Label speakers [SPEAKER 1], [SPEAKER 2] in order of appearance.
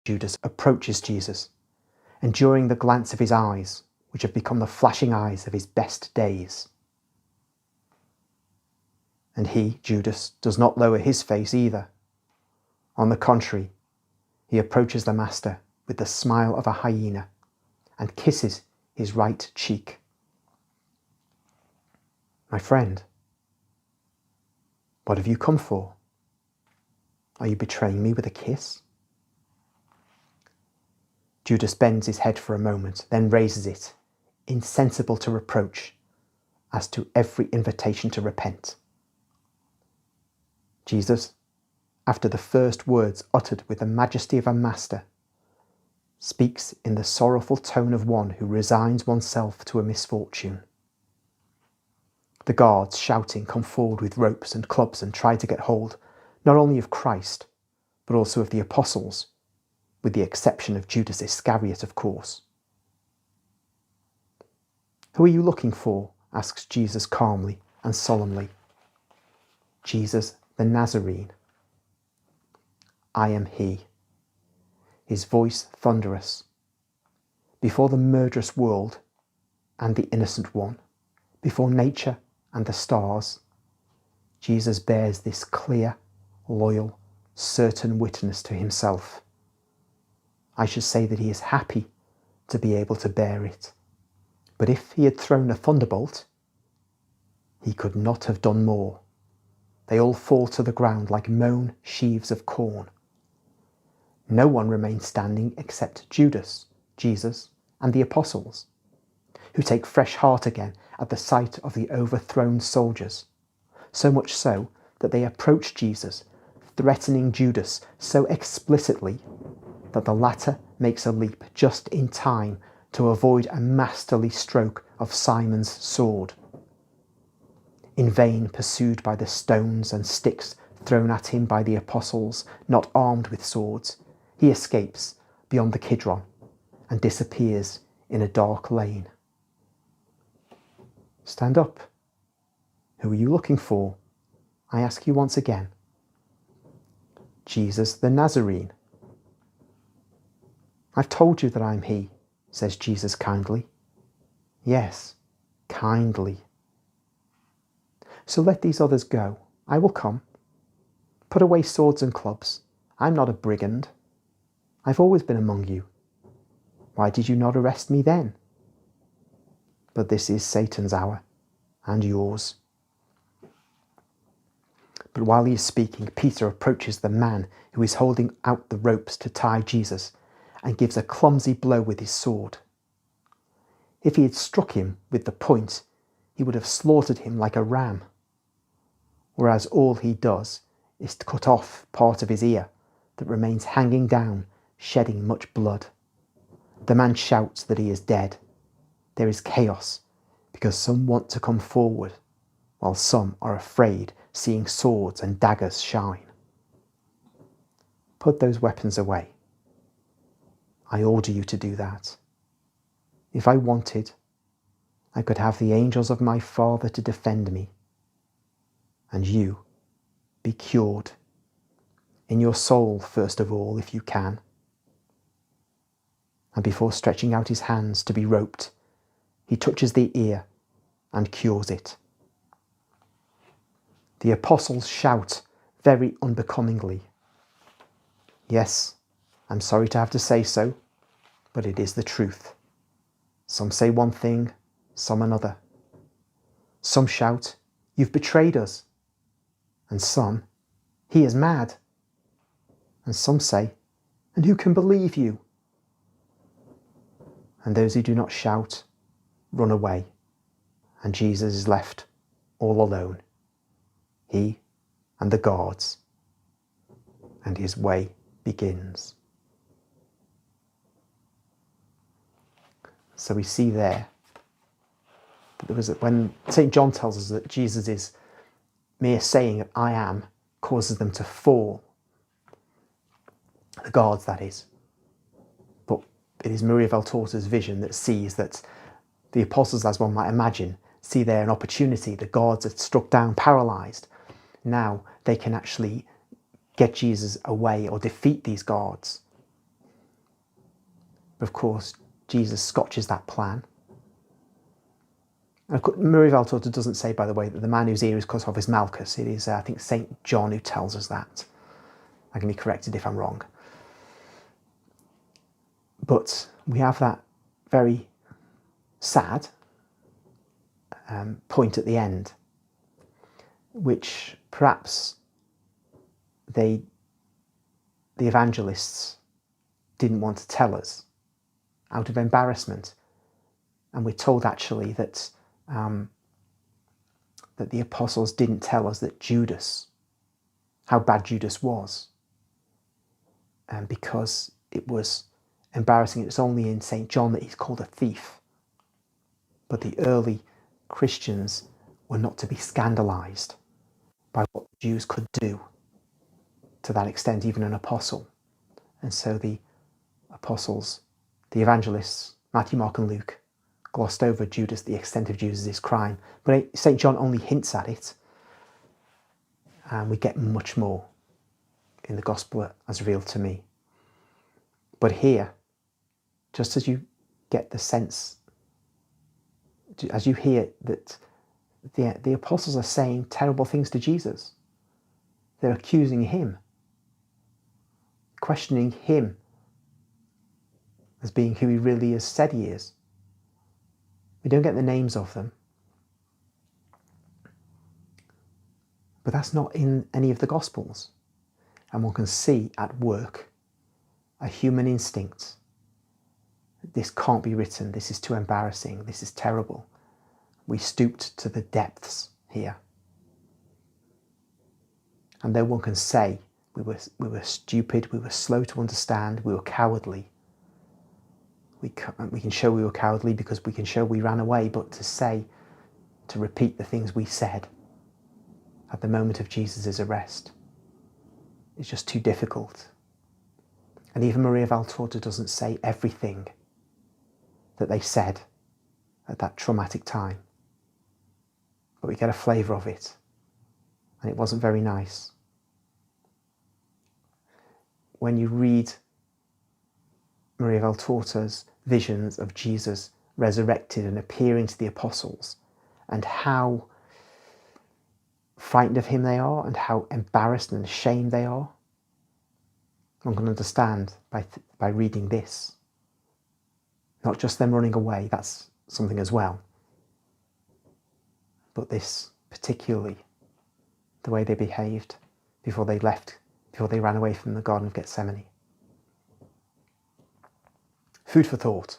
[SPEAKER 1] Judas approaches Jesus, enduring the glance of his eyes, which have become the flashing eyes of his best days. And he, Judas, does not lower his face either. On the contrary, he approaches the Master with the smile of a hyena and kisses his right cheek. My friend, what have you come for? Are you betraying me with a kiss? Judas bends his head for a moment, then raises it, insensible to reproach, as to every invitation to repent. Jesus, after the first words uttered with the majesty of a master, speaks in the sorrowful tone of one who resigns oneself to a misfortune. The guards, shouting, come forward with ropes and clubs and try to get hold not only of Christ, but also of the apostles, with the exception of Judas Iscariot, of course. Who are you looking for? Asks Jesus calmly and solemnly. Jesus the Nazarene. I am he. His voice thunderous. Before the murderous world and the innocent one, before nature and the stars, Jesus bears this clear, loyal, certain witness to himself. I should say that he is happy to be able to bear it. But if he had thrown a thunderbolt, he could not have done more. They all fall to the ground like mown sheaves of corn. No one remains standing except Judas, Jesus, and the apostles, who take fresh heart again at the sight of the overthrown soldiers, so much so that they approach Jesus, threatening Judas so explicitly that the latter makes a leap just in time to avoid a masterly stroke of Simon's sword. In vain pursued by the stones and sticks thrown at him by the apostles, not armed with swords, he escapes beyond the Kidron and disappears in a dark lane. Stand up. Who are you looking for? I ask you once again. Jesus the Nazarene. I've told you that I'm he, says Jesus kindly. Yes, kindly. So let these others go. I will come. Put away swords and clubs. I'm not a brigand. I've always been among you. Why did you not arrest me then? But this is Satan's hour, and yours. But while he is speaking, Peter approaches the man who is holding out the ropes to tie Jesus and gives a clumsy blow with his sword. If he had struck him with the point, he would have slaughtered him like a ram. Whereas all he does is to cut off part of his ear that remains hanging down, shedding much blood. The man shouts that he is dead. There is chaos because some want to come forward, while some are afraid, seeing swords and daggers shine. Put those weapons away. I order you to do that. If I wanted, I could have the angels of my Father to defend me. And you, be cured. In your soul, first of all, if you can. And before stretching out his hands to be roped, he touches the ear and cures it. The apostles shout very unbecomingly. Yes, I'm sorry to have to say so, but it is the truth. Some say one thing, some another. Some shout, "You've betrayed us." And some, "He is mad." And some say, "And who can believe you?" And those who do not shout run away, and Jesus is left all alone, he and the guards, and his way begins. So we see there that when St. John tells us that Jesus' mere saying of "I am" causes them to fall, the guards that is. But it is Maria Valtorta's vision that sees that the apostles, as one might imagine, see there an opportunity. The guards are struck down, paralysed. Now they can actually get Jesus away or defeat these guards. But of course, Jesus scotches that plan. And Maria Valtorta doesn't say, by the way, that the man whose ear is cut off is Malchus. It is, I think, St. John who tells us that. I can be corrected if I'm wrong. But we have that very sad point at the end, which perhaps the evangelists didn't want to tell us out of embarrassment. And we're told actually that that the apostles didn't tell us that Judas, how bad Judas was, because it was embarrassing. It's only in St. John that he's called a thief. But the early Christians were not to be scandalized by what the Jews could do to that extent, even an apostle. And so the apostles, the evangelists, Matthew, Mark and Luke, glossed over Judas, the extent of Judas's crime. But St. John only hints at it, and we get much more in the gospel as revealed to me. But here, just as you get the sense, as you hear that the apostles are saying terrible things to Jesus, they're accusing him, questioning him as being who he really has said he is. We don't get the names of them. But that's not in any of the Gospels. And one can see at work a human instinct. This can't be written. This is too embarrassing. This is terrible. We stooped to the depths here. And though one can say we were stupid, we were slow to understand, we were cowardly, we can show we were cowardly because we can show we ran away, but to repeat the things we said at the moment of Jesus' arrest is just too difficult. And even Maria Valtorta doesn't say everything that they said at that traumatic time. But we get a flavour of it, and it wasn't very nice. When you read Maria Valtorta's visions of Jesus resurrected and appearing to the apostles, and how frightened of him they are, and how embarrassed and ashamed they are, one can understand by reading this. Not just them running away, that's something as well, but this particularly, the way they behaved before they ran away from the Garden of Gethsemane. Food for thought.